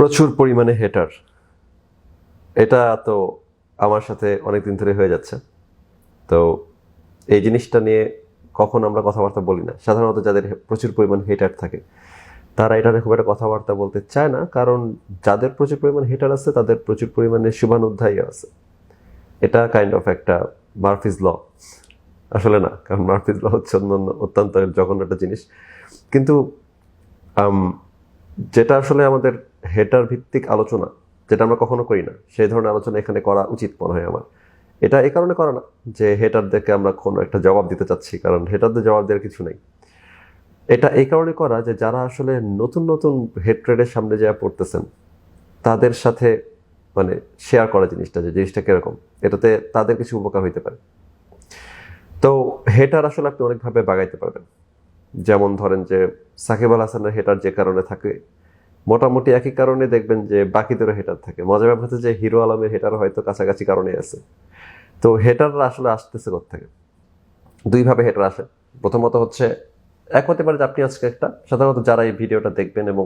প্রচুর পরিমাণে হেটার, এটা তো আমার সাথে অনেকদিন ধরে হয়ে যাচ্ছে। তো এই জিনিসটা নিয়ে কখন আমরা কথাবার্তা বলি না। সাধারণত যাদের প্রচুর পরিমাণ হেটার থাকে তারা এটা নিয়ে খুব একটা কথাবার্তা বলতে চায় না, কারণ যাদের প্রচুর পরিমাণ হেটার আছে তাদের প্রচুর পরিমাণে শুভানুধ্যায়ী আছে। এটা কাইন্ড অফ একটা মার্ফিজ ল। আসলে না, কারণ মার্ফিজ ল হচ্ছে অত্যন্ত জঘন্য একটা জিনিস। কিন্তু যেটা আসলে আমাদের হেটার ভিত্তিক আলোচনা, যেটা আমরা কখনো করি না, সেই ধরনের আলোচনা এখানে করা উচিত মনে হয় আমার। এটা এই কারণে করা না যে হেটারদেরকে আমরা কোনো একটা জবাব দিতে চাচ্ছি, কারণ হেটারদের জবাব দেওয়ার কিছু নেই। এটা এই কারণে করা যে যারা আসলে নতুন নতুন হেট্রেডের সামনে যা পড়তেছেন তাদের সাথে মানে শেয়ার করা জিনিসটা, যে জিনিসটা কিরকম, এটাতে তাদের কিছু উপকার হইতে পারে। তো হেটার আসলে আপনি অনেকভাবে বাগাইতে পারবেন। যেমন ধরেন যে সাকিব আল হাসানের হেটার যে কারণে থাকে, মোটামুটি একই কারণে দেখবেন যে বাকিদেরও হেটার থাকে। মজার ব্যাপার হচ্ছে যে হিরো আলমের হেটার হয়তো কাছাকাছি কারণে আছে। তো হেটাররা আসলে আসতেছে কোত্থেকে? দুইভাবে হেটার আসে। প্রথমত হচ্ছে, এক হতে পারে যে আপনি আজকে একটা, সাধারণত যারা এই ভিডিওটা দেখবেন এবং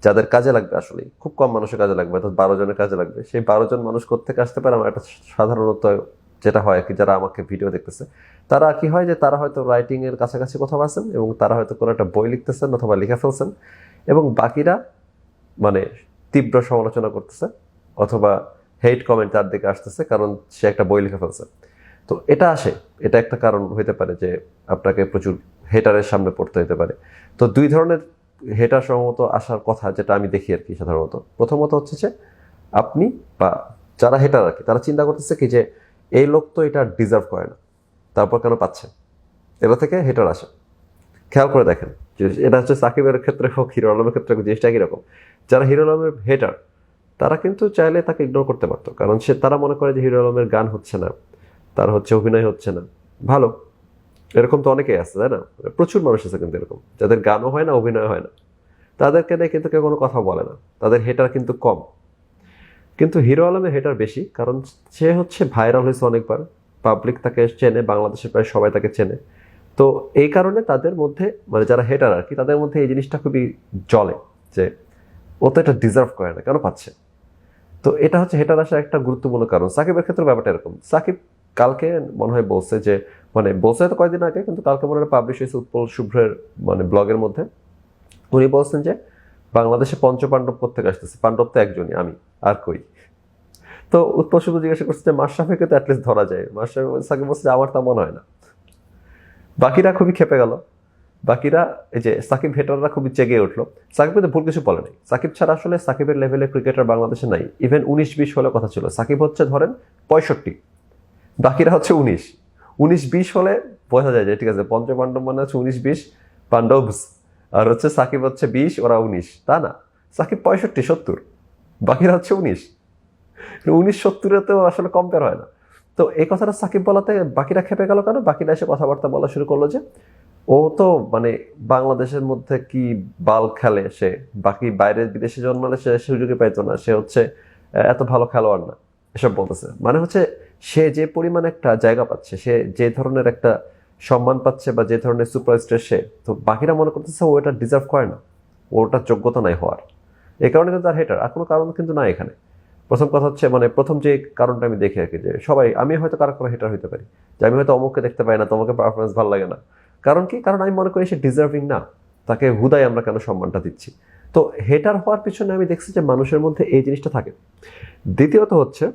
যাদের কাজে লাগবে, আসলে খুব কম মানুষের কাজে লাগবে, অর্থাৎ 12 জনের কাজে লাগবে, সেই 12 জন মানুষ কোত্থেকে আসতে পারে? আমার একটা সাধারণত যেটা হয় কি, যারা আমাকে ভিডিও দেখতেছে তারা কি হয় যে তারা হয়তো রাইটিং এর কাছাকাছি কোথাও আছেন এবং তারা হয়তো কোনো একটা বই লিখতেছেন অথবা লিখে ফেলছেন, এবং বাকিরা মানে তীব্র সমালোচনা করতেছে অথবা হেট কমেন্ট তার দিকে আসতেছে কারণ সে একটা বই লিখে ফেলছে। তো এটা আসে, এটা একটা কারণ হইতে পারে যে আপনাকে প্রচুর হেটারের সামনে পড়তে হতে পারে। তো দুই ধরনের হেটার সম্ভবত আসার কথা, যেটা আমি দেখি আর কি সাধারণত। প্রথমত হচ্ছে যে আপনি বা যারা হেটার আর কি, তারা চিন্তা করতেছে কি যে এই লোক তো এটা ডিজার্ভ করে না, তারপর কেন পাচ্ছে? এটা থেকে হেটার আসে। খেয়াল করে দেখেন যে এটা হচ্ছে সাকিবের ক্ষেত্রে হোক, হিরো আলমের ক্ষেত্রে হোক, জিনিসটা একই রকম। যারা হিরো আলমের হেটার তারা কিন্তু চাইলে তাকে ইগনোর করতে পারতো, কারণ তারা মনে করে যে হিরো আলমের গান হচ্ছে না, তার হচ্ছে অভিনয় হচ্ছে না ভালো। এরকম তো অনেকেই আছে, তাই না? প্রচুর মানুষ আছে কিন্তু এরকম, যাদের গানও হয় না, অভিনয় হয় না, তাদেরকে নিয়ে কিন্তু কেউ কোনো কথা বলে না, তাদের হেটার কিন্তু কম। কিন্তু হিরো আলমের হেটার বেশি, কারণ সে হচ্ছে ভাইরাল হয়েছে অনেকবার, পাবলিক তাকে চেনে, বাংলাদেশের প্রায় সবাই তাকে চেনে। তো এই কারণে তাদের মধ্যে মানে যারা হেটার আর কি, তাদের মধ্যে এই জিনিসটা খুবই জ্বলে যে ও তো এটা ডিজার্ভ করে না, কেন পাচ্ছে? তো এটা হচ্ছে হেটার আসার একটা গুরুত্বপূর্ণ কারণ। সাকিবের ক্ষেত্রে ব্যাপারটা এরকম। সাকিব কালকে মনে হয় বলছে যে, মানে বলছে তো কয়েকদিন আগে, কিন্তু কালকে মনে হয় পাবলিশ হয়েছে উৎপল শুভ্রের মানে ব্লগের মধ্যে। উনি বলছেন যে বাংলাদেশে পঞ্চপাণ্ডব কোত্থেকে আসতেছে, পাণ্ডব তো একজনই, আমি আর কই। তো উৎপল শুভ্র জিজ্ঞাসা করছে যে মাশরাফিকে তো অ্যাটলিস্ট ধরা যায়। মাশরাফি সাকিব বলছে যে আমার তা মনে হয় না। বাকিরা খুবই খেপে গেল। বাকিরা এই যে সাকিব হেটাররা খুবই চেগে উঠলো। সাকিব কিন্তু ভুল কিছু বলে নাই। সাকিব ছাড়া আসলে সাকিবের লেভেলের ক্রিকেটার বাংলাদেশে নাই। ইভেন 19-20 হলে কথা ছিল, সাকিব হচ্ছে ধরেন 65, বাকিরা হচ্ছে 19। 19-20 হলে বোঝা যায় যে ঠিক আছে, পঞ্চপাণ্ডব মানে হচ্ছে 19-20 পাণ্ডবস, আর হচ্ছে সাকিব হচ্ছে 20, ওরা 19। তা না, সাকিব 65-70, বাকিরা হচ্ছে 19। 19-70-তেও আসলে কম্পেয়ার হয় না। তো এই কথাটা সাকিব বলাতে বাকিরা খেপে গেল কেন? বাকিরা এসে কথাবার্তা বলা শুরু করলো যে ও তো মানে বাংলাদেশের মধ্যে কি বাল খেলে সে, বাকি বাইরের বিদেশে জন্মালে সে সুযোগই পাইতো না, সে হচ্ছে এত ভালো খেলোয়াড় না, এসব বলতেছে। মানে হচ্ছে সে যে পরিমাণ একটা জায়গা পাচ্ছে, সে যে ধরনের একটা সম্মান পাচ্ছে বা যে ধরনের সুপারস্টার সে, তো বাকিরা মনে করতেছে ও এটা ডিজার্ভ করে না, ওটার যোগ্যতা নাই হওয়ার। এই কারণে কিন্তু তার হেটার, আর কোনো কারণ কিন্তু নাই এখানে। প্রথম কথা হচ্ছে মানে প্রথম যে কারণটা আমি দেখি আর কি, যে সবাই, আমি হয়তো কারো কারো হেটার হইতে পারি, যে আমি হয়তো অমুককে দেখতে পাই না, তোমাকে পারফরমেন্স ভালো লাগে না। কারণ কি? কারণ আমি মনে করি সে ডিজার্ভিং না, তাকে হুদায় আমরা কেন সম্মানটা দিচ্ছি? তো হেটার হওয়ার পিছনে আমি দেখছি যে মানুষের মধ্যে এই জিনিসটা থাকে। দ্বিতীয়ত হচ্ছে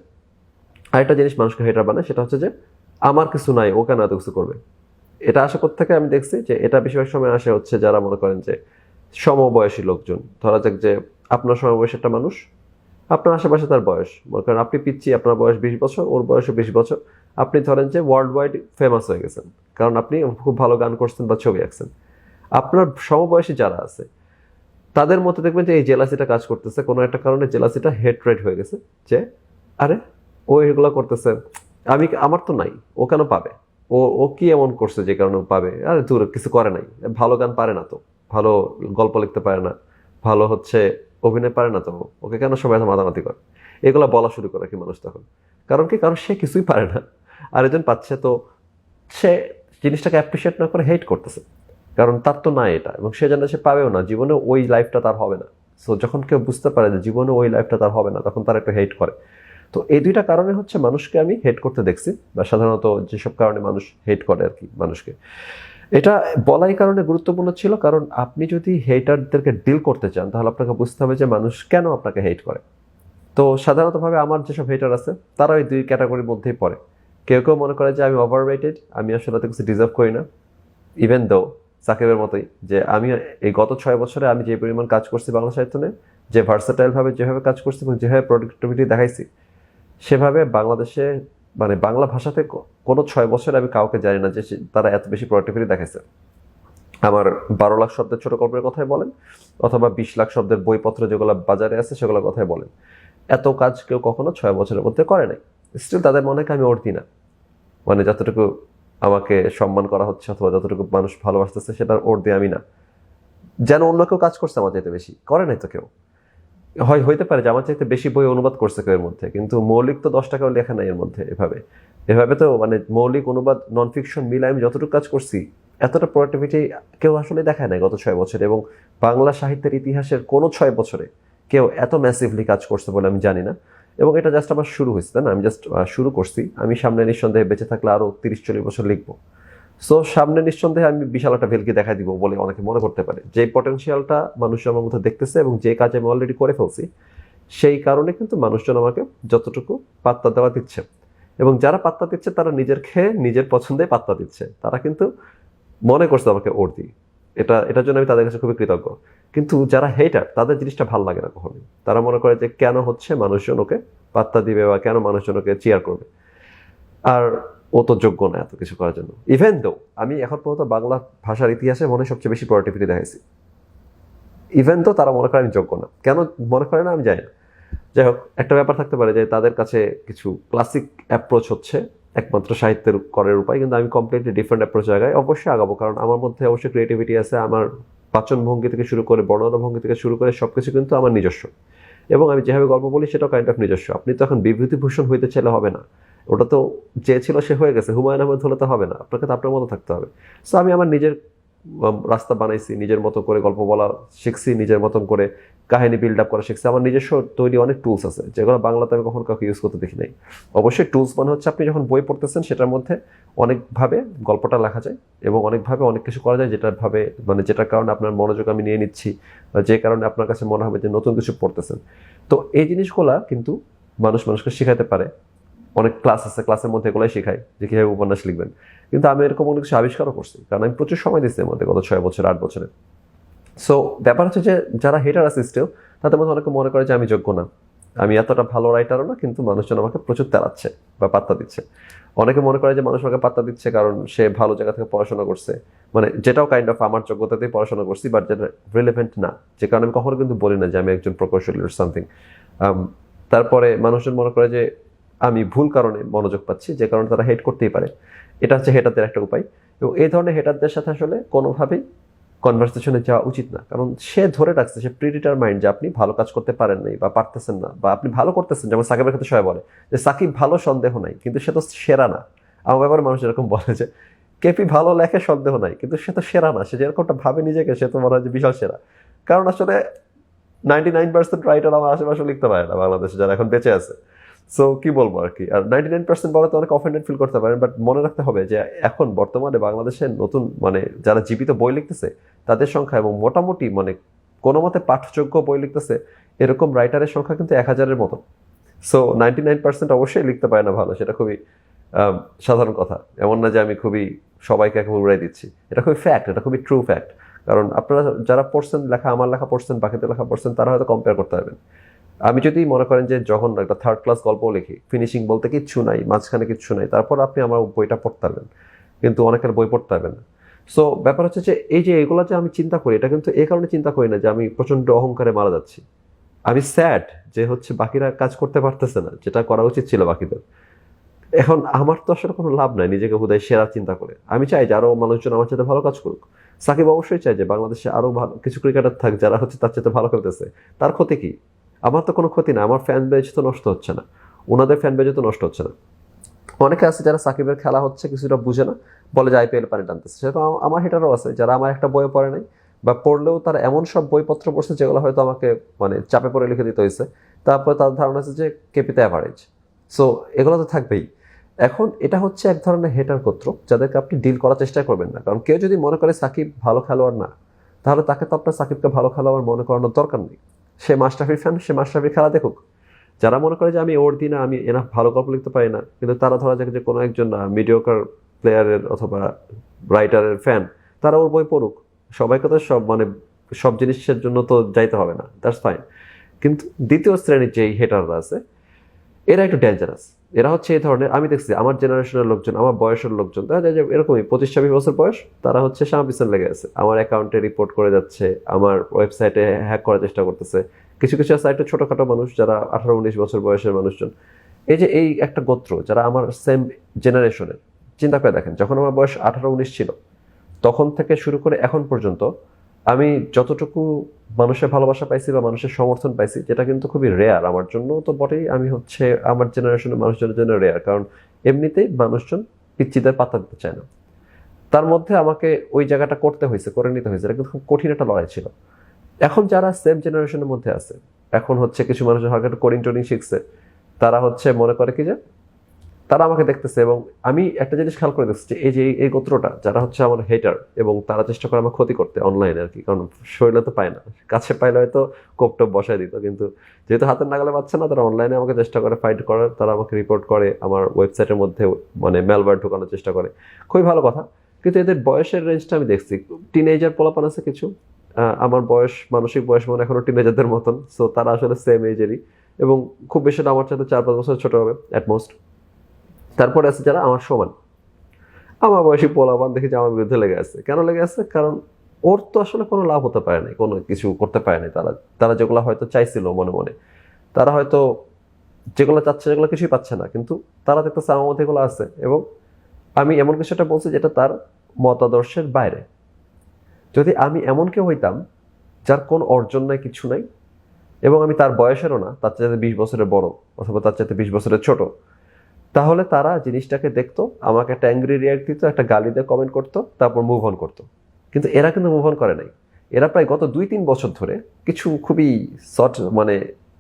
আরেকটা জিনিস মানুষকে হেটার বানায়, সেটা হচ্ছে যে আমার কিছু নাই, ও কেন এত কিছু করবে। এটা আসা থেকে আমি দেখছি যে এটা বেশিরভাগ সময় আসে হচ্ছে যারা মনে করেন যে সমবয়সী লোকজন। ধরা যাক যে আপনার সমবয়সী একটা মানুষ, আপনার আশেপাশে তার বয়স, মনে করেন আপনি পিচ্ছি, আপনার বয়স 20 বছর, ওর বয়সও 20 বছর। আপনি ধরেন যে ওয়ার্ল্ড ওয়াইড ফেমাস হয়ে গেছেন, কারণ আপনি খুব ভালো গান করছেন বা ছবি আঁকছেন। আপনার সমবয়সী যারা আছে তাদের মধ্যে দেখবেন যে এই জেলাসিটা কাজ করতেছে, কোনো একটা কারণে জেলাসিটা হেট্রেড হয়ে গেছে, যে আরে ও এগুলো করতেছে, আমার তো নাই, ও কেন পাবে? ও ও কি এমন করছে যে কারণে ও পাবে? আরে দূর, কিছু করে নাই, ভালো গান পারে না তো, ভালো গল্প লিখতে পারে না, ভালো হচ্ছে অভিনয় পারে না তো, ওকে কেন সবাই এত মাতামাতি করে? এগুলা বলা শুরু করে কি মানুষ তখন। কারণ কি? কারণ সে কিছুই পারে না, আরেকজন পাচ্ছে। তো সে জিনিসটাকে অ্যাপ্রিসিয়েট না করে হেট করতেছে, কারণ তার তো নাই এটা, এবং সে জানে সে পাবেও না জীবনে, ওই লাইফটা তার হবে না। সো যখন কেউ বুঝতে পারে যে জীবনে ওই লাইফটা তার হবে না, তখন তার একটু হেট করে। তো এই দুইটা কারণে হচ্ছে মানুষকে আমি হেট করতে দেখছি, বা সাধারণত যেসব কারণে মানুষ হেট করে আর কি মানুষকে। এটা বলাই কারণে গুরুত্বপূর্ণ ছিল, কারণ আপনি যদি হেটারদেরকে ডিল করতে চান তাহলে আপনাকে বুঝতে হবে যে মানুষ কেন আপনাকে হেট করে। তো সাধারণতভাবে আমার যেসব হেটার আছে তারা ওই দুই ক্যাটাগরির মধ্যেই পড়ে। কেউ কেউ মনে করে যে আমি ওভাররেটেড, আমি আসলে এত কিছু ডিজার্ভ করি না, ইভেন দো সাকিবের মতোই, যে আমি এই গত 6 বছরে আমি যে পরিমাণ কাজ করছি বাংলা সাহিত্য নিয়ে, যে ভার্সেটাইল ভাবে যেভাবে কাজ করছি এবং যেভাবে প্রোডাক্টিভিটি দেখাইছি, সেভাবে বাংলাদেশে মানে বাংলা ভাষাতে কোনো 6 বছরে আমি কাউকে জানি না যে তারা এত বেশি প্রোডাক্টিভিটি দেখাইছে। আমার 12 লাখ শব্দের ছোট গল্পের কথাই বলেন, অথবা 20 লাখ শব্দের বইপত্র যেগুলো বাজারে আছে সেগুলোর কথাই বলেন, এত কাজ কেউ কখনো 6 বছরের মধ্যে করে নাই। স্টিল তাদের মনে হয় আমি অর্থী না, মানে যতটুকু আমাকে সম্মান করা হচ্ছে অথবা যতটুকু মানুষ ভালোবাসতেছে সেটার অর্ধে আমি না, যেন অন্য কেউ কাজ করছে আমার চাইতে বেশি। করে নাই তো কেউ। হইতে পারে যে আমার চাইতে বেশি বই অনুবাদ করছে কেউ এর মধ্যে, কিন্তু মৌলিক তো 10 টাকাও লেখা নাই এর মধ্যে। এভাবে এভাবে তো মানে মৌলিক অনুবাদ নন ফিকশন মিলে আমি যতটুকু কাজ করছি, এতটা প্রোডাক্টিভিটি কেউ আসলে দেখায় নাই গত 6 বছরে। এবং বাংলা সাহিত্যের ইতিহাসের কোনো 6 বছরে কেউ এত ম্যাসিভলি কাজ করছে বলে আমি জানি না। এবং এটা জাস্ট আমার শুরু হয়েছে, তাই না? আমি জাস্ট শুরু করছি। আমি সামনে নিঃসন্দেহে বেঁচে থাকলে আরো 30-40 বছর লিখবো। সো সামনে নিঃসন্দেহে আমি বিশাল একটা ভেলকি দেখা দিব বলে অনেকে মনে করতে পারে। যে পটেনশিয়ালটা মানুষ আমার মধ্যে দেখতেছে এবং যে কাজ আমি অলরেডি করে ফেলছি, সেই কারণে কিন্তু মানুষজন আমাকে যতটুকু পাত্তা দেওয়া দিচ্ছে। এবং যারা পাত্তা দিচ্ছে তারা নিজের খেয়ে নিজের পছন্দে পাত্তা দিচ্ছে, তারা কিন্তু মনে করছে আমাকে অর্থী। এটার জন্য আমি তাদের কাছে খুবই কৃতজ্ঞ। কিন্তু যারা হেটার, তাদের জিনিসটা ভালো লাগে না কখনোই। তারা মনে করে যে কেন হচ্ছে মানুষজন ওকে পাত্তা দিবে, বা কেন মানুষজন ওকে চিয়ার করবে, আর ও তো যোগ্য না এত কিছু করার জন্য। ইভেন দো আমি এখন পর্যন্ত বাংলা ভাষার ইতিহাসে মনে হয় সবচেয়ে বেশি প্রোডাক্টিভিটি দেখাইছি, ইভেন তো তারা মনে করে আমি যোগ্য না। কেন মনে করে না আমি জানি না। যাই হোক, একটা ব্যাপার থাকতে পারে যে তাদের কাছে কিছু ক্লাসিক অ্যাপ্রোচ হচ্ছে একমাত্র সাহিত্যের করার উপায়, কিন্তু আমি কমপ্লিটলি ডিফারেন্ট অ্যাপ্রোচ জায়গায় অবশ্যই আগাবো, কারণ আমার মধ্যে অবশ্যই ক্রিয়েটিভিটি আছে। আমার বাচন ভঙ্গি থেকে শুরু করে বর্ণনা ভঙ্গি থেকে শুরু করে সবকিছু কিন্তু আমার নিজস্ব। এবং আমি যেভাবে গল্প বলি সেটাও কাইন্ড অফ নিজস্ব। আপনি তো এখন বিভূতিভূষণ হইতে চাইলে হবে না, ওটা তো যে ছিল সে হয়ে গেছে। হুমায়ুন আহমেদ হলে তো হবে না, আপনাকে তো আপনার মতো থাকতে হবে। সো আমি আমার নিজের রাস্তা বানাইছি, নিজের মতো করে গল্প বলা শিখছি, নিজের মতন করে কাহিনী বিল্ড আপ করা শিখছি। আমার নিজস্ব তৈরি অনেক টুলস আছে যেগুলো বাংলাতে আমি কখনো কাউকে ইউজ করতে দেখি নাই। অবশ্যই টুলস মানে হচ্ছে আপনি যখন বই পড়তেছেন সেটার মধ্যে অনেকভাবে গল্পটা লেখা যায় এবং অনেকভাবে অনেক কিছু করা যায়, যেটার ভাবে মানে যেটার কারণে আপনার মনোযোগ আমি নিয়ে নিচ্ছি, যে কারণে আপনার কাছে মনে হবে যে নতুন কিছু পড়তেছেন। তো এই জিনিসগুলা কিন্তু মানুষকে শেখাতে পারে। অনেক ক্লাস আছে, ক্লাসের মধ্যে এগুলাই শেখায় যে কীভাবে উপন্যাস লিখবেন। কিন্তু আমি এরকম অনেক কিছু আবিষ্কারও করছি, কারণ আমি প্রচুর সময় দিচ্ছি এর মধ্যে গত 6 বছর 8 বছরে। সো ব্যাপার হচ্ছে যে যারা হেটার আছে স্টিল, তাদের মধ্যে অনেকে মনে করে যে আমি যোগ্য না, আমি এতটা ভালো রাইটারও না, কিন্তু মানুষজন আমাকে প্রচুর তেলাচ্ছে বা পাত্তা দিচ্ছে। অনেকে মনে করে যে মানুষ আমাকে পাত্তা দিচ্ছে কারণ সে ভালো জায়গা থেকে পড়াশোনা করছে, মানে যেটাও কাইন্ড অফ আমার যোগ্যতাতেই পড়াশোনা করছি, বাট যেটা রিলেভেন্ট না, যে কারণে আমি কখনো কিন্তু বলি না যে আমি একজন প্রকৌশলী or সামথিং। তারপরে মানুষজন মনে করে যে আমি ভুল কারণে মনোযোগ পাচ্ছি, যে কারণে তারা হেট করতেই পারে। এটা হচ্ছে হেটারদের একটা উপায়। এবং এই ধরনের হেটারদের সাথে আসলে কোনোভাবেই কনভারসেশনে যাওয়া উচিত না, কারণ সে ধরে রাখছে, সে প্রিডিটারমাইন্ড যে আপনি ভালো কাজ করতে পারেন নাই বা পারতেছেন না, বা আপনি ভালো করতেছেন। যেমন সাকিবের ক্ষেত্রে সবাই বলে যে সাকিব ভালো, সন্দেহ নাই, কিন্তু সে তো সেরা না। আমার ব্যাপারে মানুষ এরকম বলে যে কেপি ভালো লেখে, সন্দেহ নাই, কিন্তু সে তো সেরা না। সে যেরকমটা ভাবে নিজেকে, সে তো মনে হয় যে বিশাল সেরা। কারণ আসলে 99% রাইটার আমার আশেপাশে লিখতে পারে না বাংলাদেশে, যারা এখন বেঁচে আছে। সো কি বলবো আর কি। আর 99% বলে তো অনেক অফেন্ডেড ফিল করতে পারেন, বাট মনে রাখতে হবে যে এখন বর্তমানে বাংলাদেশের নতুন মানে যারা জীবিত বই লিখতেছে তাদের সংখ্যা, এবং মোটামুটি মানে কোনো মতে পাঠযোগ্য বই লিখতেছে এরকম রাইটারের সংখ্যা কিন্তু 1000-এর মতো। সো 99% অবশ্যই লিখতে পারে না ভালো, সেটা খুবই সাধারণ কথা। এমন না যে আমি খুবই সবাইকে একেবারে উড়াই দিচ্ছি, এটা খুবই ফ্যাক্ট, এটা খুবই ট্রু ফ্যাক্ট। কারণ আপনারা যারা পড়ছেন লেখা, আমার লেখা পড়ছেন, বাকিদের লেখা পড়ছেন, তারা হয়তো কম্পেয়ার করতে পারবেন। আমি যদি মনে করেন যে যখন একটা 3rd ক্লাস গল্প লিখি, ফিনিশিং বলতে কিচ্ছু নাই, মাঝখানে কিচ্ছু নাই, তারপর আপনি আমার বইটা পড়তে পারবেন, কিন্তু অনেকের বই পড়তে পারবেন না। সো ব্যাপার হচ্ছে যে এই যে এগুলো যে আমি চিন্তা করি, এটা কিন্তু এই কারণে চিন্তা করি না যে আমি প্রচন্ড অহংকারে মারা যাচ্ছি। আমি স্যাড যে হচ্ছে বাকিরা কাজ করতে পারতেছে না, যেটা করা উচিত ছিল বাকিদের। এখন আমার তো আসলে কোনো লাভ নাই নিজেকে বোধহয় সেরা চিন্তা করে। আমি চাই যে আরো মানুষজন আমার সাথে ভালো কাজ করুক। সাকিব অবশ্যই চাই যে বাংলাদেশে আরো ভালো কিছু ক্রিকেটার থাক যারা হচ্ছে তার সাথে ভালো খেলতেছে। তার ক্ষতি কি? আমার তো কোনো ক্ষতি না, আমার ফ্যান বেজ তো নষ্ট হচ্ছে না, ওনাদের ফ্যান বেজও তো নষ্ট হচ্ছে না। অনেকে আছে যারা সাকিবের খেলা হচ্ছে কিছুটা বুঝে না, বলে যে আইপিএল পানি টানতেছে। সেরকম আমার হেটারও আছে যারা আমার একটা বইও পড়ে নাই, বা পড়লেও তারা এমন সব বইপত্র পড়ছে যেগুলো হয়তো আমাকে মানে চাপে পড়ে লিখে দিতে হয়েছে, তারপর তার ধারণা আছে যে কেপিতে অ্যাভারেজ। সো এগুলো তো থাকবেই। এখন এটা হচ্ছে এক ধরনের হেটার গোত্র যাদেরকে আপনি ডিল করার চেষ্টা করবেন না, কারণ কেউ যদি মনে করে সাকিব ভালো খেলোয়াড় না, তাহলে তাকে তো আপনার সাকিবকে ভালো খেলোয়াড় মনে করানোর দরকার নেই। সে মাশরাফির ফ্যান, সে মাশরাফির খেলা দেখুক। যারা মনে করে যে আমি ওর দিই না, আমি এনাফ ভালো গল্প লিখতে পারি না, কিন্তু তারা ধরা যাক যে কোনো একজন মিডিওকার প্লেয়ারের অথবা রাইটারের ফ্যান, তারা ওর বই পড়ুক। সবাইকে তো সব মানে সব জিনিসের জন্য তো যাইতে হবে না, দ্যাটস ফাইন। কিন্তু দ্বিতীয় শ্রেণীর যেই হেটাররা আছে, এরা একটু ডেঞ্জারাস। এরা হচ্ছে এই ধরনের, আমি দেখছি আমার জেনারেশনের লোকজন, আমার বয়সের লোকজন, দেখা যায় যে এরকমই 25-26 বছর বয়স, তারা হচ্ছে সামা পিছনে লেগে আছে, আমার অ্যাকাউন্টে রিপোর্ট করে যাচ্ছে, আমার ওয়েবসাইটে হ্যাক করার চেষ্টা করতেছে। কিছু কিছু সাইটে ছোটখাটো মানুষ যারা 18-19 বছর বয়সের মানুষজন, এই যে এই একটা গোত্র যারা আমার সেম জেনারেশনের। চিন্তা করে দেখেন, যখন আমার বয়স 18-19 ছিল, তখন থেকে শুরু করে এখন পর্যন্ত আমি যতটুকু মানুষের ভালোবাসা পাইছি বা মানুষের সমর্থন পাইছি, যেটা কিন্তু খুবই রেয়ার আমার জন্য তো বটেই, আমি হচ্ছে আমার জেনারেশনের মানুষজনের জন্য রেয়ার, কারণ এমনিতেই মানুষজন পিচ্চিদের পাত্তা দিতে চায় না। তার মধ্যে আমাকে ওই জায়গাটা করতে হয়েছে, করে নিতে হয়েছে, এটা কিন্তু খুব কঠিন একটা লড়াই ছিল। এখন যারা সেম জেনারেশনের মধ্যে আছে, এখন হচ্ছে কিছু মানুষ হালকা একটু কোডিং টোডিং শিখছে, তারা হচ্ছে মনে করে কি যে তারা আমাকে দেখতেছে, এবং আমি একটা জিনিস খেয়াল করে দেখছি যে এই যে এই গোত্রটা যারা হচ্ছে আমার হেটার, এবং তারা চেষ্টা করে আমার ক্ষতি করতে অনলাইনে আর কি, কারণ শরীরে তো পায় না, কাছে পাইলে হয়তো কোপটোপ বসায় দিত, কিন্তু যেহেতু হাতের নাগালে পাচ্ছে না, তারা অনলাইনে আমাকে চেষ্টা করে ফাইট করার, তারা আমাকে রিপোর্ট করে, আমার ওয়েবসাইটের মধ্যে মানে ম্যালওয়্যার ঢোকানোর চেষ্টা করে। খুবই ভালো কথা। কিন্তু এদের বয়সের রেঞ্জটা আমি দেখছি, টিনেজার পোলাপান আছে কিছু, আমার বয়স, মানসিক বয়স মনে এখনো টিনেজারদের মতন, সো তারা আসলে সেম এজেরই, এবং খুব বেশি না আমার সাথে 4-5 বছর ছোট হবে অ্যাটমোস্ট। তারপরে আছে যারা আমার সমান, আমার বয়সী পোলাপান দেখি যে আমার বিরুদ্ধে লেগে আছে। কেন লেগে আছে? কারণ ওর তো আসলে কোনো লাভ হতে পারে নাই, কোনো কিছু করতে পারে নাই। তারা তারা যেগুলো হয়তো চাইছিল মনে মনে, তারা হয়তো যেগুলো চাচ্ছে যেগুলো কিছুই পাচ্ছে না, কিন্তু তারা দেখতেছে আমার মধ্যে এগুলো আছে, এবং আমি এমন কিছু একটা বলছি যেটা তার মতাদর্শের বাইরে। যদি আমি এমন কেউ হইতাম যার কোন অর্জন নাই, কিছু নাই, এবং আমি তার বয়সেরও না, তার চাইতে 20 বছরের বড় অথবা তার চাইতে 20 বছরের ছোট, তাহলে তারা জিনিসটাকে দেখতো, আমাকে একটা অ্যাংরি রিয়াক্ট দিত, একটা গালি দিয়ে কমেন্ট করতো, তারপর মুভ অন করতো। কিন্তু এরা কিন্তু মুভ অন করে নাই। এরা প্রায় গত 2-3 বছর ধরে, কিছু খুবই মানে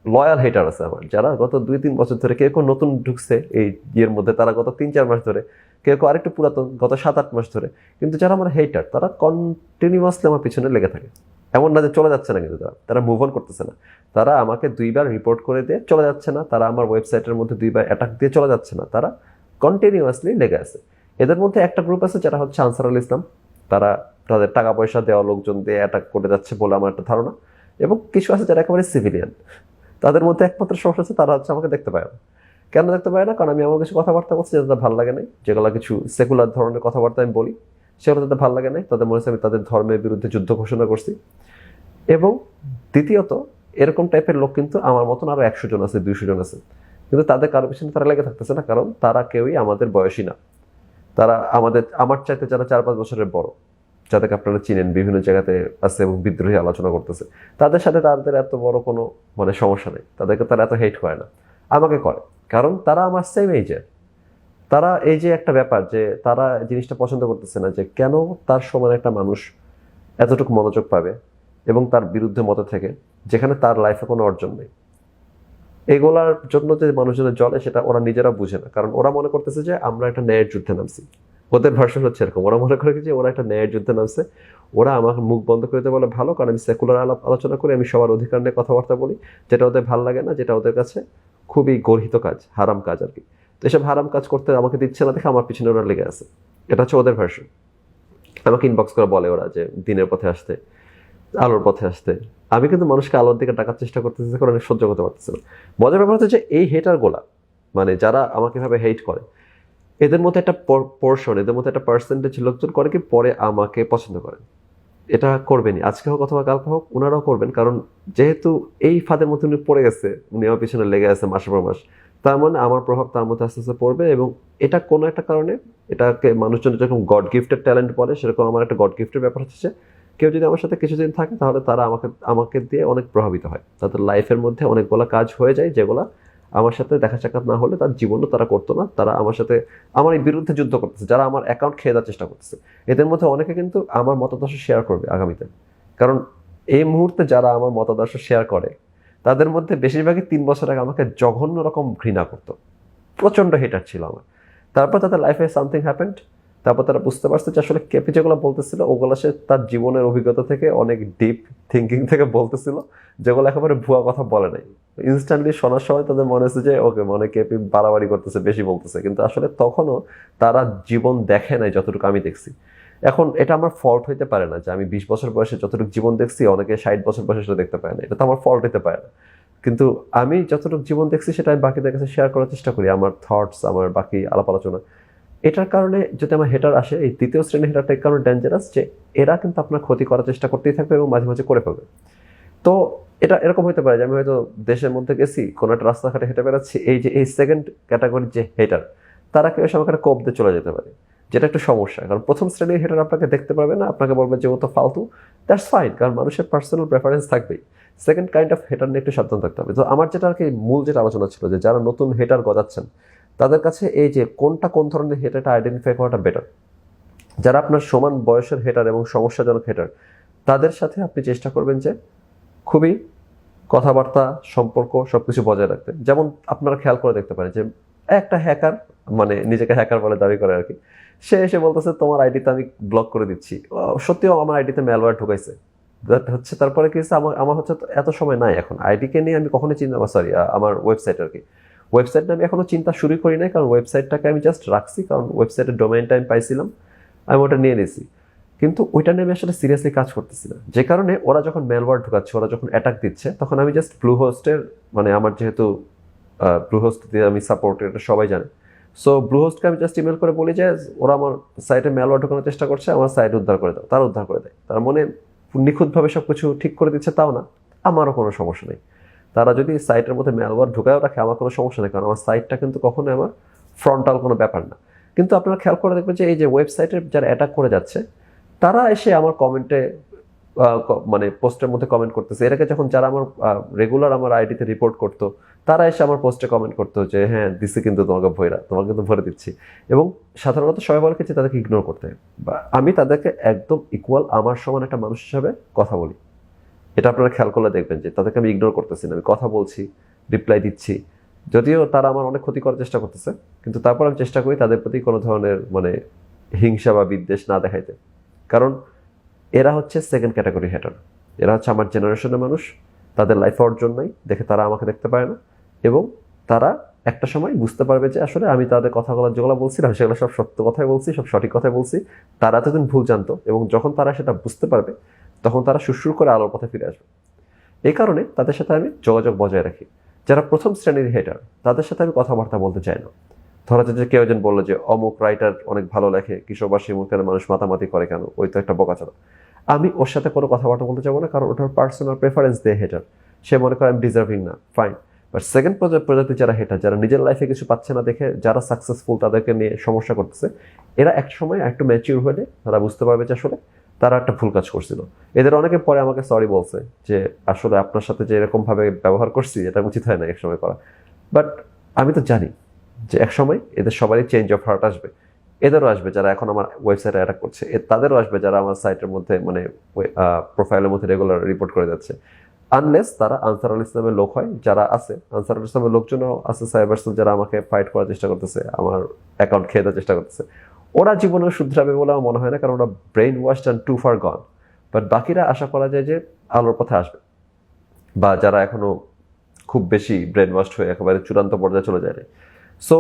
লয়াল হেটার আছে আমার, যারা গত 2-3 বছর ধরে, কেউ কেউ নতুন ঢুকছে এই ইয়ের মধ্যে, তারা গত 3-4 মাস ধরে, কেউ কেউ আরেকটু পুরাতন গত 7-8 মাস ধরে, কিন্তু যারা আমার হেটার, তারা কন্টিনিউয়াসলি আমার পিছনে লেগে থাকে। এমন না যে চলে যাচ্ছে না, কিন্তু তারা তারা মুভ অন করতেছে না। তারা আমাকে 2বার রিপোর্ট করে দিয়ে চলে যাচ্ছে না, তারা আমার ওয়েবসাইটের মধ্যে 2বার অ্যাটাক দিয়ে চলে যাচ্ছে না, তারা কন্টিনিউয়াসলি লেগে আছে। এদের মধ্যে একটা গ্রুপ আছে যারা হচ্ছে আনসারুল ইসলাম, তারা তাদের টাকা পয়সা দেওয়া লোকজন দিয়ে অ্যাটাক করে যাচ্ছে বলে আমার একটা ধারণা। এবং কিছু আছে যারা একেবারে সিভিলিয়ান, তাদের মধ্যে একমাত্র সমস্যা আছে, তারা হচ্ছে আমাকে দেখতে পায় না। কেন দেখতে পায় না? কারণ আমি এমন কিছু কথাবার্তা বলছি যেটা তাদের ভালো লাগে নাই, যেগুলো কিছু সেকুলার ধরনের কথাবার্তা আমি বলি, সেগুলো তাদের ভালো লাগে নাই, তাদের মনে হচ্ছে আমি তাদের ধর্মের বিরুদ্ধে যুদ্ধ ঘোষণা করছি। এবং দ্বিতীয়ত, এরকম টাইপের লোক কিন্তু আমার মতন আরো 100 জন আছে, 200 জন আছে, কিন্তু তাদের কারো পিছনে তারা লেগে থাকতেছে না, কারণ তারা কেউই আমাদের বয়সী না। তারা আমার চাইতে যারা 4-5 বছরের বড়, যাদেরকে আপনারা চিনেন, বিভিন্ন জায়গাতে আছে এবং বিদ্রোহী আলোচনা করতেছে, তাদের সাথে তাদের এত বড় কোনো মানে সমস্যা নেই, তাদেরকে তারা এত হেট করে না। আমাকে করে, কারণ তারা আমার সেম এজের। তারা এই যে একটা ব্যাপার যে তারা জিনিসটা পছন্দ করতেছে না, যে কেন তার সমান একটা মানুষ এতটুকু মনোযোগ পাবে এবং তার বিরুদ্ধে মত থেকে, যেখানে তার লাইফে কোনো অর্জন নেই। এগুলার জন্য যে মানুষজনের জলে, সেটা ওরা নিজেরা বুঝে না, কারণ ওরা মনে করতেছে যে আমরা একটা ন্যায়ের যুদ্ধে নামছি। ওদের ভার্সন হচ্ছে এরকম, ওরা মনে করে যে ওরা একটা ন্যায়ের যুদ্ধে নামছে, ওরা আমাকে মুখ বন্ধ করে দিতে বলে ভালো, কারণ আমি সেকুলার আলোচনা করি, আমি সবার অধিকার নিয়ে কথাবার্তা বলি, যেটা ওদের ভালো লাগে না, যেটা ওদের কাছে খুবই গর্হিত কাজ, হারাম কাজ আর কি। তো এসব হারাম কাজ করতে আমাকে দিচ্ছে না দেখে আমার পিছনে ওরা লেগে আছে। এটা হচ্ছে ওদের ভার্সন। আমাকে ইনবক্স করে বলে ওরা যে দিনের পথে আসতে, আলোর পথে আসতে। আমি কিন্তু মানুষকে আলোর দিকে ডাকার চেষ্টা করতেছি, কারণ আমি সহ্য করতে পারতেছি না। মজার ব্যাপার হচ্ছে যে এই হেটার গোলা, মানে যারা আমাকে এভাবে হেট করে, এদের মধ্যে একটা পোর্শন, এদের মধ্যে একটা পার্সেন্টেজ লোকজন করে কি, পরে আমাকে পছন্দ করেন। এটা করবেনই, আজকে হোক অথবা কালকে হোক, ওনারাও করবেন, কারণ যেহেতু এই ফাঁদের মধ্যে উনি পড়ে গেছে, উনি আমার পিছনে লেগে আছে মাসের পর মাস, তার মানে আমার প্রভাব তার মধ্যে আস্তে আস্তে পড়বে। এবং এটা কোনো একটা কারণে, এটাকে মানুষজন যেরকম গড গিফটেড ট্যালেন্ট বলে, সেরকম আমার একটা গড গিফটের ব্যাপার হচ্ছে, কেউ যদি আমার সাথে কিছুদিন থাকে, তাহলে তারা আমাকে দিয়ে অনেক প্রভাবিত হয়, তাদের লাইফের মধ্যে অনেকগুলো কাজ হয়ে যায় যেগুলো আমার সাথে দেখা সাক্ষাৎ না হলে তার জীবনও তারা করতো না। তারা আমার সাথে আমার এই বিরুদ্ধে যুদ্ধ করতেছে, যারা আমার অ্যাকাউন্ট খেয়ে দেওয়ার চেষ্টা করতেছে, এদের মধ্যে অনেকে কিন্তু আমার মতাদর্শ শেয়ার করবে আগামীতে, কারণ এই মুহূর্তে যারা আমার মতাদর্শ শেয়ার করে তাদের মধ্যে বেশিরভাগই 3 বছর আগে আমাকে জঘন্য রকম ঘৃণা করতো, প্রচণ্ড হেটার ছিল আমার। তারপর তাদের লাইফে সামথিং হ্যাপেন্ড, তারপর তারা বুঝতে পারছে যে আসলে কেপি যেগুলো বলতেছিল ওগুলো সে তার জীবনের অভিজ্ঞতা থেকে অনেক ডিপ থিঙ্কিং থেকে বলতেছিল, যেগুলো একেবারে ভুয়া কথা বলে নাই। ইনস্ট্যান্টলি শোনার সময় তাদের মনে হচ্ছে যে ওকে মনে কেপি বাড়াবাড়ি করতেছে, বেশি বলতেছে, কিন্তু আসলে তখনও তারা জীবন দেখে নাই যতটুকু আমি দেখছি। এখন এটা আমার ফল্ট হইতে পারে না যে আমি 20 বছর বয়সে যতটুকু জীবন দেখছি অনেকে 60 বছর বয়সে সেটা দেখতে পারে না, এটা তো আমার ফল্ট হইতে পারে না। কিন্তু আমি যতটুকু জীবন দেখছি সেটা আমি বাকিদের কাছে শেয়ার করার চেষ্টা করি, আমার থটস, আমার বাকি আলাপ আলোচনা। এটার কারণে যদি আমার হেটার আসে, এই তৃতীয় শ্রেণীর হেটারটা এই কারণে ডেঞ্জারাস যে এরা কিন্তু আপনার ক্ষতি করার চেষ্টা করতেই থাকবে এবং মাঝে মাঝে করে ফেলবে। তো এটা এরকম হতে পারে যে আমি হয়তো দেশের মধ্যে গেছি, কোনো একটা রাস্তাঘাটে হেঁটে বেড়াচ্ছি, এই যে এই সেকেন্ড ক্যাটাগরির যে হেটার তারা কেউ এসে আমাকে একটা কোপ দিয়ে চলে যেতে পারে, যেটা একটু সমস্যা। কারণ প্রথম শ্রেণীর হেটার আপনাকে দেখতে পারবে না, আপনাকে বলবে যে ও তো ফালতু, দ্যাটস ফাইন, কারণ মানুষের পার্সোনাল প্রেফারেন্স থাকবেই। সেকেন্ড কাইন্ড অফ হেটার নিয়ে একটু সাবধান থাকতে হবে। তো আমার যেটা আর কি মূল যেটা আলোচনা ছিল যে যারা নতুন হেটার গজাচ্ছেন তাদের কাছে এই যে কোনটা কোন ধরনের হেটারটা আইডেন্টিফাই করাটা বেটার। যারা আপনার সমান বয়সের হেটার এবং সমস্যাজনক হেটার তাদের সাথে আপনি চেষ্টা করবেন যে খুবই কথাবার্তা, সম্পর্ক সবকিছু বজায় রাখতে। যেমন আপনারা খেয়াল করে দেখতে পারেন যে একটা হ্যাকার, মানে নিজেকে হ্যাকার বলে দাবি করে আর কি, সে এসে বলতেছে তোমার আইডিতে আমি ব্লক করে দিচ্ছি। সত্যিও আমার আইডিতে ম্যালওয়্যার ঢুকাইছে। দ্যাট হচ্ছে তারপরে কি হচ্ছে, আমার হচ্ছে এত সময় নাই এখন আইডিকে নিয়ে আমি কখনোই চিন্তা, সরি আমার ওয়েবসাইট আর কি, ওয়েবসাইট নিয়ে আমি এখনো চিন্তা শুরু করি নাই, কারণ ওয়েবসাইটটাকে আমি জাস্ট রাখছি, কারণ ওয়েবসাইটের ডোমেইনটা আমি পাইছিলাম, আমি ওটা নিয়ে নিয়েছি। কিন্তু ওইটা নিয়ে আমি আসলে সিরিয়াসলি কাজ করতেছি না, যে কারণে ওরা যখন মেলওয়্যার ঢুকাচ্ছে, ওরা যখন অ্যাটাক দিচ্ছে, তখন আমি জাস্ট ব্লু হোস্টের, মানে আমার যেহেতু ব্লু হোস্ট দিয়ে আমি সাপোর্ট, এটা সবাই জানে। সো ব্লু হোস্টকে আমি জাস্ট ইমেল করে বলি যে ওরা আমার সাইটে মেলওয়্যার ঢোকানোর চেষ্টা করছে, আমার সাইট উদ্ধার করে দাও, তারা উদ্ধার করে দেয়। তার মানে নিখুঁতভাবে সব কিছু ঠিক করে দিচ্ছে তাও না, আমারও কোনো সমস্যা নেই। তারা যদি সাইটের মধ্যে মেলওয়্যার ঢুকায়ও রাখে আমার কোনো সমস্যা নেই, কারণ আমার সাইটটা কিন্তু কখনোই আমার ফ্রন্টাল কোনো ব্যাপার না। কিন্তু আপনারা খেয়াল করে দেখবেন যে এই যে ওয়েবসাইটের যারা অ্যাটাক করে যাচ্ছে তারা এসে আমার কমেন্টে, মানে পোস্টের মধ্যে কমেন্ট করতেছে। এর আগে যখন যারা আমার রেগুলার আমার আইডিতে রিপোর্ট করতো তারা এসে আমার পোস্টে কমেন্ট করতো যে হ্যাঁ দিচ্ছি কিন্তু তোমাকে ভয়রা, তোমাকে কিন্তু ভরে দিচ্ছি। এবং সাধারণত সবাই বলে যে তাদেরকে ইগনোর করতে, বা আমি তাদেরকে একদম ইকুয়াল আমার সমান একটা মানুষ হিসাবে কথা বলি। এটা আপনারা খেয়াল করলে দেখবেন যে তাদেরকে আমি ইগনোর করতেছি না, আমি কথা বলছি, রিপ্লাই দিচ্ছি। যদিও তারা আমার অনেক ক্ষতি করার চেষ্টা করতেছে, কিন্তু তারপর আমি চেষ্টা করি তাদের প্রতি কোনো ধরনের মানে হিংসা বা বিদ্বেষ না দেখাইতে। কারণ এরা হচ্ছে সেকেন্ড ক্যাটাগরি হেটার, এরা হচ্ছে আমার জেনারেশনের মানুষ, তাদের লাইফ অর্জন নাই দেখে তারা আমাকে দেখতে পায় না, এবং তারা একটা সময় বুঝতে পারবে যে আসলে আমি তাদের কথাগুলো যেগুলো বলছিলাম সেগুলো সব সত্য কথাই বলছি, সব সঠিক কথাই বলছি। তারা এতদিন ভুল জানতো, এবং যখন তারা সেটা বুঝতে পারবে তখন তারা সুরসুর করে আলোর পথে ফিরে আসবে। এই কারণে তাদের সাথে আমি যোগাযোগ বজায় রাখি। যারা প্রথম শ্রেণীর হেটার তাদের সাথে আমি কথাবার্তা বলতে চাই না। ধরা যাচ্ছে যে কেউ একজন বললো যে অমুক রাইটার অনেক ভালো লেখে, কিশোরবাসী মুখের মানুষ মাতামাতি করে কেন, ওই তো একটা বোকাচোদা, আমি ওর সাথে কোনো কথাবার্তা বলতে চাবো না, কারণ ওটার পার্সোনাল প্রেফারেন্স দিয়ে হেটার, সে মনে করে আমি ডিজার্ভিং না, ফাইন। বাট সেকেন্ড প্রজাতি যারা হেটার, যারা নিজের লাইফে কিছু পাচ্ছে না দেখে যারা সাকসেসফুল তাদেরকে নিয়ে সমস্যা করতেছে, এরা এক সময় একটু ম্যাচিউর হলে তারা বুঝতে পারবে যে আসলে তারা একটা ভুল কাজ করছিল। এদের অনেকে পরে আমাকে সরি বলছে যে আসলে আপনার সাথে যে এরকমভাবে ব্যবহার করছি এটা উচিত হয় না এক সময় করা। বাট আমি তো জানি যে এক সময় এদের সবারই চেঞ্জ অফ হার্ট আসবে, এদেরও আসবে যারা এখন আমার ওয়েবসাইটে অ্যাটাক করছে, তাদেরও আসবে যারা আমার সাইটের মধ্যে মানে প্রোফাইলের মধ্যে রেগুলার রিপোর্ট করে যাচ্ছে। আনলেস তারা আনসারুল ইসলামের লোক হয়, যারা আছে আনসারুল ইসলামের লোকজনও আছে সাইবার সেল, যারা আমাকে ফাইট করার চেষ্টা করতেছে, আমার অ্যাকাউন্ট খেয়ে দেওয়ার চেষ্টা করতেছে। ওরা জীবনে শুধরাবে বলে আমার মনে হয় না, কারণ ওরা brainwashed and too far gone. But বাকিরা আশা করা যায় যে আলোর পথে আসবে, বা যারা এখনো খুব বেশি ব্রেন ওয়াশড হয়ে একেবারে চূড়ান্ত পর্যায়ে চলে যায়। সো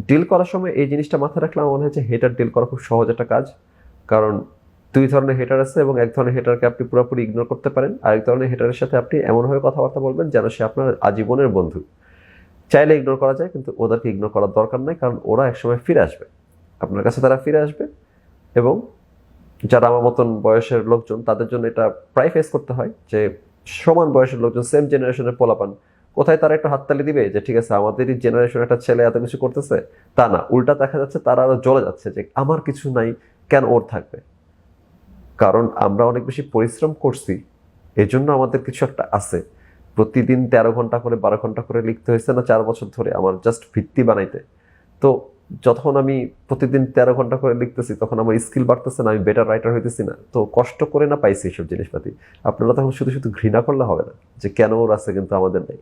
ডিল করার সময় এই জিনিসটা মাথায় রাখলে আমার মনে হয় যে হেটার ডিল করা খুব সহজ একটা কাজ। কারণ দুই ধরনের হেটার আছে, এবং এক ধরনের হেটারকে আপনি পুরোপুরি ইগনোর করতে পারেন, আরেক ধরনের হেটারের সাথে আপনি এমনভাবে কথাবার্তা বলবেন যেন সে আপনার আজীবনের বন্ধু। চাইলে ইগনোর করা যায়, কিন্তু ওদেরকে ইগনোর করার দরকার নাই, কারণ ওরা একসময় ফিরে আসবে আপনার কাছে, তারা ফিরে আসবে। এবং যারা আমার মতন বয়সের লোকজন তাদের জন্য এটা প্রায় ফেস করতে হয় যে সমান বয়সের লোকজন, সেম জেনারেশনের পোলাপান, কোথায় তারা একটু হাততালি দিবে যে ঠিক আছে আমাদেরই জেনারেশন একটা ছেলে এত কিছু করতেছে, তা না, উল্টা দেখা যাচ্ছে তারা আরো জ্বলে যাচ্ছে যে আমার কিছু নাই কেন ওর থাকবে। কারণ আমরা অনেক বেশি পরিশ্রম করছি, এজন্য আমাদের কিছু একটা আছে। প্রতিদিন 13 ঘন্টা করে 12 ঘন্টা করে লিখতে হয়েছে না 4 বছর ধরে আমার জাস্ট ভিত্তি বানাইতে। তো যখন আমি প্রতিদিন 13 ঘন্টা করে লিখতেছি তখন আমার স্কিল বাড়তেছে না, আমি বেটার রাইটার হইতেছি না? তো কষ্ট করে না পাইছি এইসব জিনিসপাতি। আপনারা তখন শুধু শুধু ঘৃণা করলে হবে না যে কেন ওর আছে কিন্তু আমাদের নেই।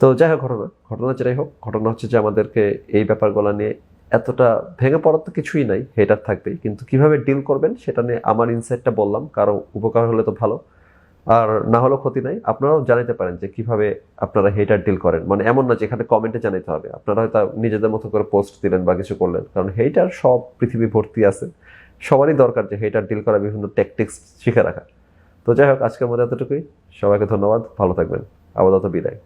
তো যাই হোক, ঘটনা যেটাই হোক, ঘটনা হচ্ছে যে আমাদেরকে এই ব্যাপারগুলো নিয়ে এতটা ভেঙে পড়ার তো কিছুই নাই, হেটার থাকবেই, কিন্তু কিভাবে ডিল করবেন সেটা নিয়ে আমার ইনসাইটটা বললাম। কারো উপকার হলে তো ভালো, আর না হলেও ক্ষতি নাই। আপনারাও জানাতে পারেন যে কিভাবে আপনারা হেটার ডিল করেন। মানে এমন না যে এখানে কমেন্টে জানাতে হবে, আপনারা হয়তো নিজেদের মতো করে পোস্ট দিলেন বা কিছু করলেন, কারণ হেটার সব পৃথিবী ভর্তি আছে। সবারই দরকার যে হেটার ডিল করা বিভিন্ন ট্যাকটিক্স শিখে রাখা। তো যাই হোক, আজকের মধ্যে এতটুকুই। সবাইকে ধন্যবাদ, ভালো থাকবেন, আপাতত বিদায়।